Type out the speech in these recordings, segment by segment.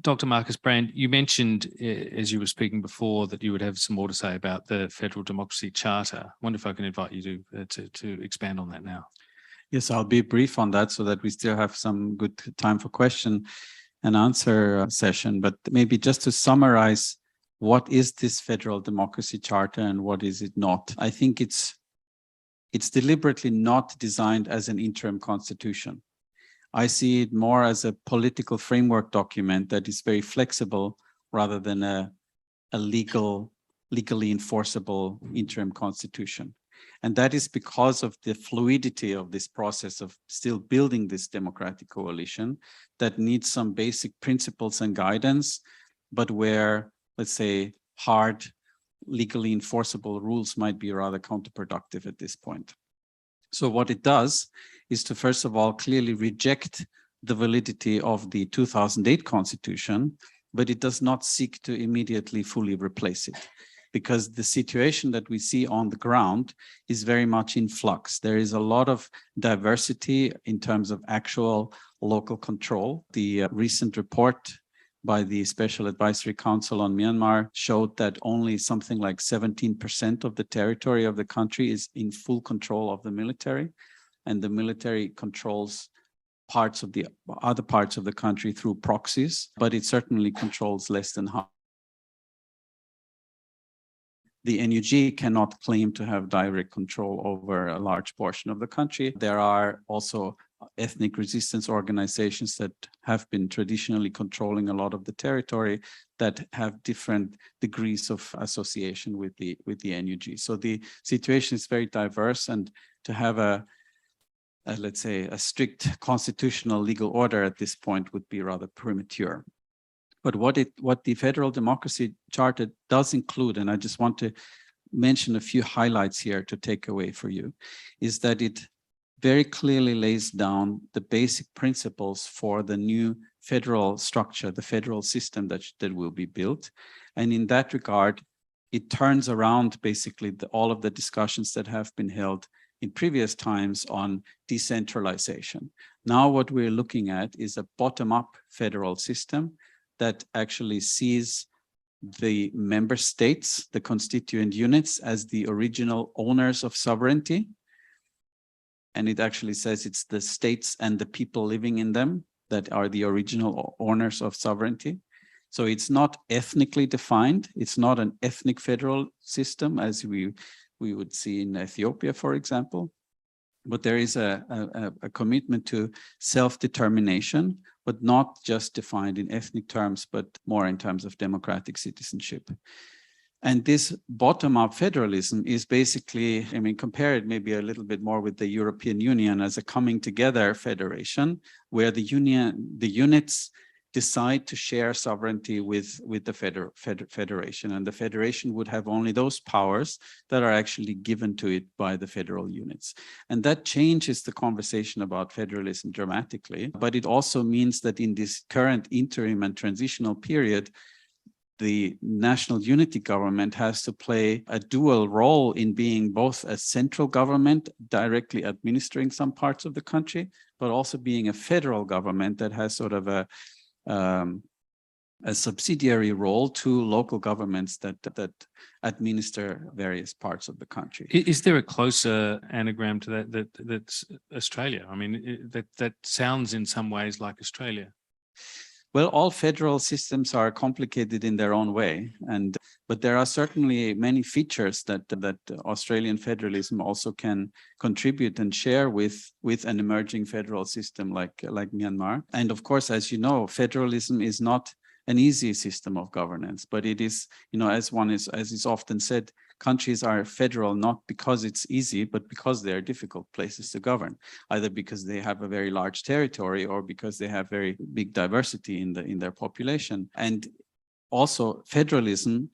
Dr. Marcus Brand, you mentioned, as you were speaking before, that you would have some more to say about the Federal Democracy Charter. I wonder if I can invite you to expand on that now. Yes, I'll be brief on that so that we still have some good time for question and answer session. But maybe just to summarize, what is this Federal Democracy Charter and what is it not? I think it's deliberately not designed as an interim constitution. I see it more as a political framework document that is very flexible rather than a legally enforceable interim constitution. And that is because of the fluidity of this process of still building this democratic coalition that needs some basic principles and guidance, but where, let's say, hard, legally enforceable rules might be rather counterproductive at this point. So what it does is to, first of all, clearly reject the validity of the 2008 constitution, but it does not seek to immediately fully replace it, because the situation that we see on the ground is very much in flux. There is a lot of diversity in terms of actual local control. The recent report by the Special Advisory Council on Myanmar showed that only something like 17% of the territory of the country is in full control of the military, and the military controls parts of the other parts of the country through proxies, but it certainly controls less than half. The NUG cannot claim to have direct control over a large portion of the country. There are also ethnic resistance organizations that have been traditionally controlling a lot of the territory that have different degrees of association with the NUG. So the situation is very diverse, and to have let's say, a strict constitutional legal order at this point would be rather premature. But what the Federal Democracy Charter does include, and I just want to mention a few highlights here to take away for you, is that it very clearly lays down the basic principles for the new federal structure, the federal system that will be built. And in that regard, it turns around basically all of the discussions that have been held in previous times on decentralization. Now what we're looking at is a bottom-up federal system that actually sees the member states, the constituent units, as the original owners of sovereignty. And it actually says it's the states and the people living in them that are the original owners of sovereignty. So it's not ethnically defined. It's not an ethnic federal system as we would see in Ethiopia, for example. But there is a commitment to self-determination, but not just defined in ethnic terms, but more in terms of democratic citizenship. And this bottom-up federalism is basically, I mean, compare it maybe a little bit more with the European Union as a coming together federation, where the units decide to share sovereignty with the federation, and the federation would have only those powers that are actually given to it by the federal units. And that changes the conversation about federalism dramatically, but it also means that in this current interim and transitional period, the national unity government has to play a dual role in being both a central government directly administering some parts of the country, but also being a federal government that has sort of a subsidiary role to local governments that administer various parts of the country. Is there a closer anagram to that's Australia? I mean, that sounds in some ways like Australia. Well, all federal systems are complicated in their own way, but there are certainly many features that Australian federalism also can contribute and share with an emerging federal system like Myanmar. And of course, as you know, federalism is not an easy system of governance, but it is, as is often said, countries are federal not because it's easy, but because they're difficult places to govern, either because they have a very large territory or because they have very big diversity in their population. And also federalism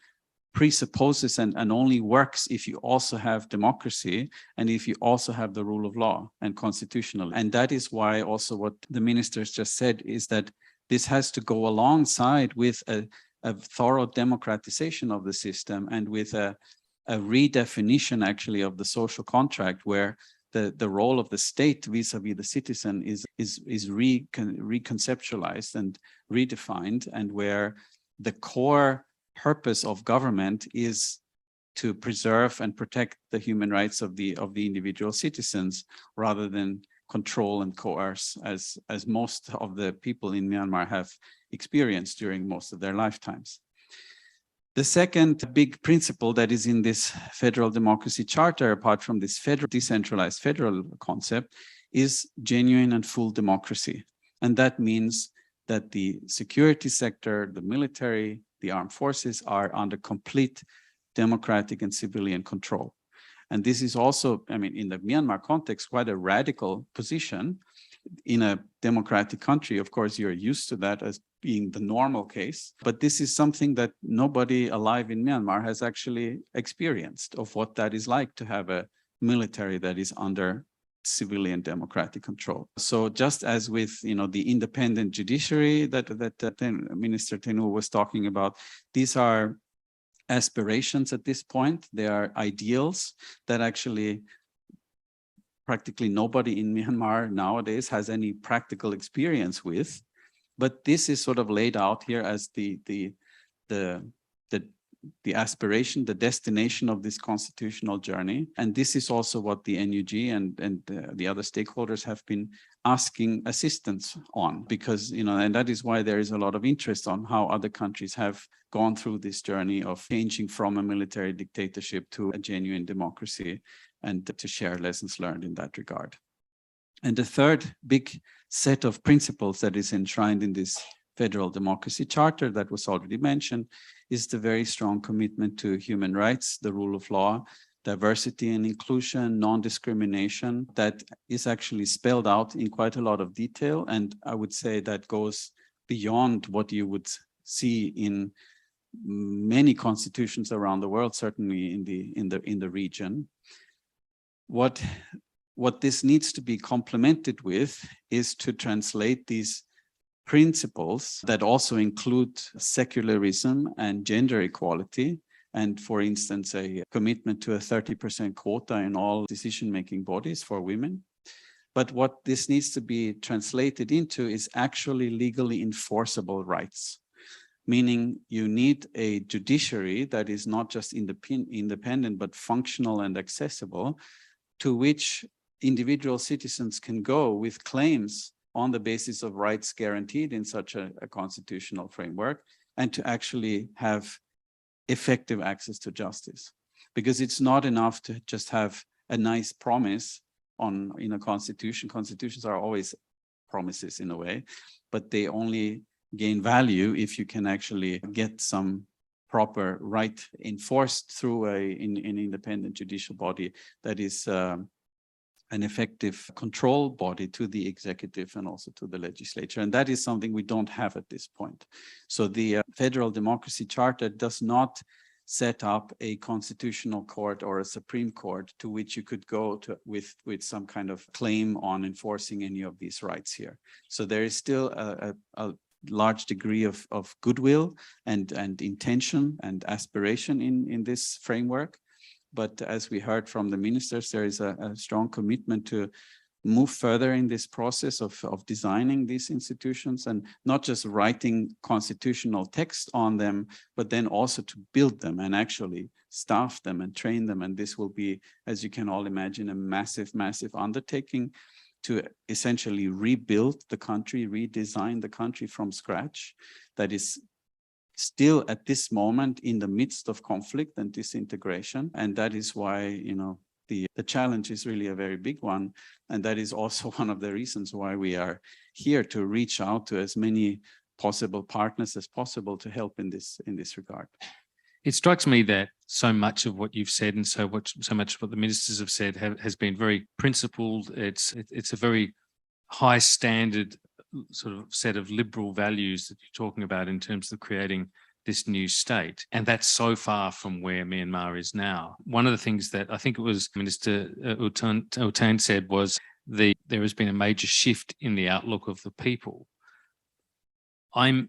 presupposes and only works if you also have democracy and if you also have the rule of law and constitutional. And that is why also what the ministers just said is that this has to go alongside with a thorough democratization of the system and with a redefinition actually of the social contract, where the role of the state vis-a-vis the citizen is reconceptualized and redefined, and where the core purpose of government is to preserve and protect the human rights of the individual citizens, rather than control and coerce, as most of the people in Myanmar have experienced during most of their lifetimes. The second big principle that is in this federal democracy charter, apart from this decentralized federal concept, is genuine and full democracy. And that means that the security sector, the military, the armed forces are under complete democratic and civilian control. And this is also, I mean, in the Myanmar context, quite a radical position. In a democratic country, of course, you're used to that as being the normal case. But this is something that nobody alive in Myanmar has actually experienced, of what that is like to have a military that is under civilian democratic control. So just as with, the independent judiciary that Minister Tenu was talking about, these are aspirations at this point. They are ideals that actually practically nobody in Myanmar nowadays has any practical experience with. But this is sort of laid out here as the aspiration, the destination of this constitutional journey. And this is also what the NUG and the other stakeholders have been asking assistance on, because, and that is why there is a lot of interest on how other countries have gone through this journey of changing from a military dictatorship to a genuine democracy, and to share lessons learned in that regard. And the third big set of principles that is enshrined in this federal democracy charter that was already mentioned is the very strong commitment to human rights, the rule of law, diversity and inclusion, non-discrimination, that is actually spelled out in quite a lot of detail. And I would say that goes beyond what you would see in many constitutions around the world, certainly in the region. What this needs to be complemented with is to translate these principles that also include secularism and gender equality, and, for instance, a commitment to a 30% quota in all decision-making bodies for women. But what this needs to be translated into is actually legally enforceable rights, meaning you need a judiciary that is not just independent, but functional and accessible, to which individual citizens can go with claims on the basis of rights guaranteed in such a constitutional framework, and to actually have effective access to justice. Because it's not enough to just have a nice promise in a constitution. Constitutions are always promises in a way, but they only gain value if you can actually get some proper right enforced through an independent judicial body that is an effective control body to the executive and also to the legislature. And that is something we don't have at this point. So the Federal Democracy Charter does not set up a constitutional court or a Supreme Court to which you could go to with some kind of claim on enforcing any of these rights here. So there is still a large degree of goodwill and intention and aspiration in this framework. But as we heard from the ministers, there is a strong commitment to move further in this process of designing these institutions, and not just writing constitutional text on them, but then also to build them and actually staff them and train them. And this will be, as you can all imagine, a massive, massive undertaking to essentially rebuild the country, redesign the country from scratch, that is still at this moment in the midst of conflict and disintegration. And that is why, the challenge is really a very big one. And that is also one of the reasons why we are here, to reach out to as many possible partners as possible to help in this regard. It strikes me that so much of what you've said and so much of what the ministers have said has been very principled. It's a very high standard sort of set of liberal values that you're talking about in terms of creating this new state. And that's so far from where Myanmar is now. One of the things that I think it was Minister Utain said was there has been a major shift in the outlook of the people. I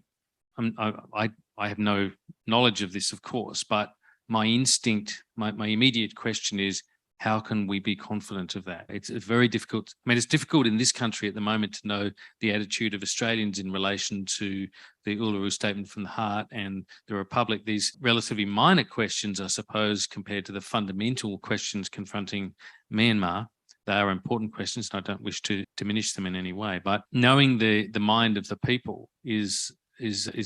have no knowledge of this, of course, but my instinct, my immediate question is, how can we be confident of that? It's very difficult. I mean, it's difficult in this country at the moment to know the attitude of Australians in relation to the Uluru Statement from the Heart and the Republic. These relatively minor questions, I suppose, compared to the fundamental questions confronting Myanmar. They are important questions, and I don't wish to diminish them in any way. But knowing the mind of the people is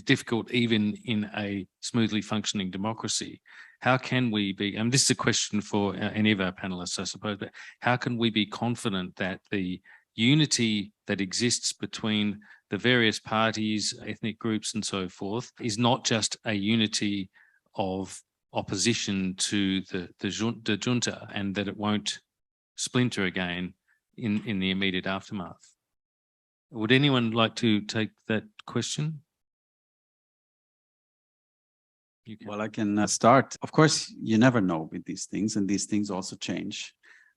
difficult even in a smoothly functioning democracy. How can we be, and this is a question for any of our panelists, I suppose, but how can we be confident that the unity that exists between the various parties, ethnic groups and so forth is not just a unity of opposition to the junta, and that it won't splinter again in the immediate aftermath? Would anyone like to take that question? Well, I can start. Of course, you never know with these things, and these things also change.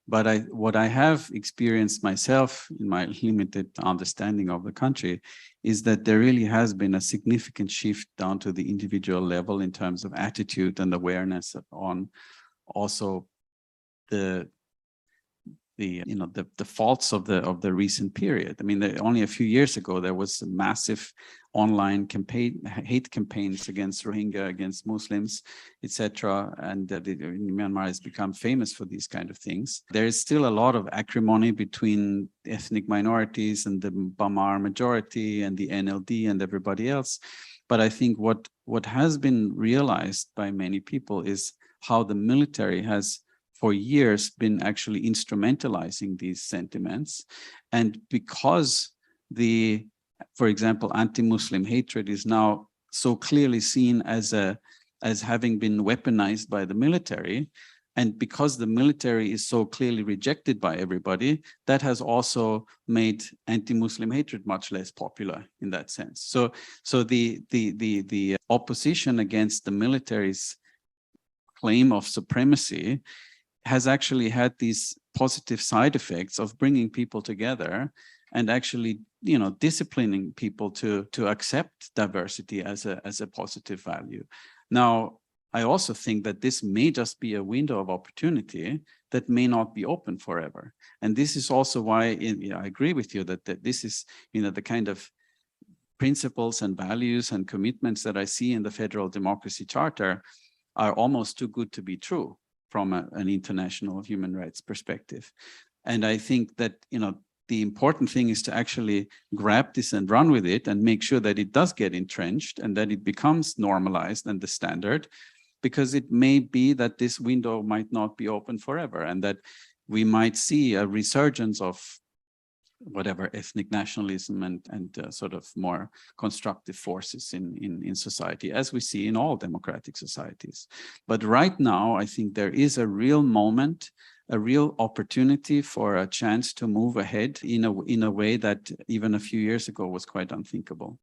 But what I have experienced myself in my limited understanding of the country is that there really has been a significant shift down to the individual level in terms of attitude and awareness on also the faults of the recent period. I mean, only a few years ago there was a massive online hate campaigns against Rohingya, against Muslims, etc. And Myanmar has become famous for these kind of things. There is still a lot of acrimony between ethnic minorities and the Bamar majority and the NLD and everybody else. But I think what has been realized by many people is how the military has for years been actually instrumentalizing these sentiments. And because for example, anti-Muslim hatred is now so clearly seen as having been weaponized by the military, and because the military is so clearly rejected by everybody, that has also made anti-Muslim hatred much less popular in that sense. So the opposition against the military's claim of supremacy has actually had these positive side effects of bringing people together and actually, disciplining people to accept diversity as a positive value. Now, I also think that this may just be a window of opportunity that may not be open forever. And this is also why I agree with you that this is, the kind of principles and values and commitments that I see in the Federal Democracy Charter are almost too good to be true from an international human rights perspective. And I think that, the important thing is to actually grab this and run with it and make sure that it does get entrenched and that it becomes normalized and the standard, because it may be that this window might not be open forever and that we might see a resurgence of whatever ethnic nationalism and sort of more constructive forces in society, as we see in all democratic societies. But right now, I think there is a real moment, a real opportunity for a chance to move ahead in a way that even a few years ago was quite unthinkable.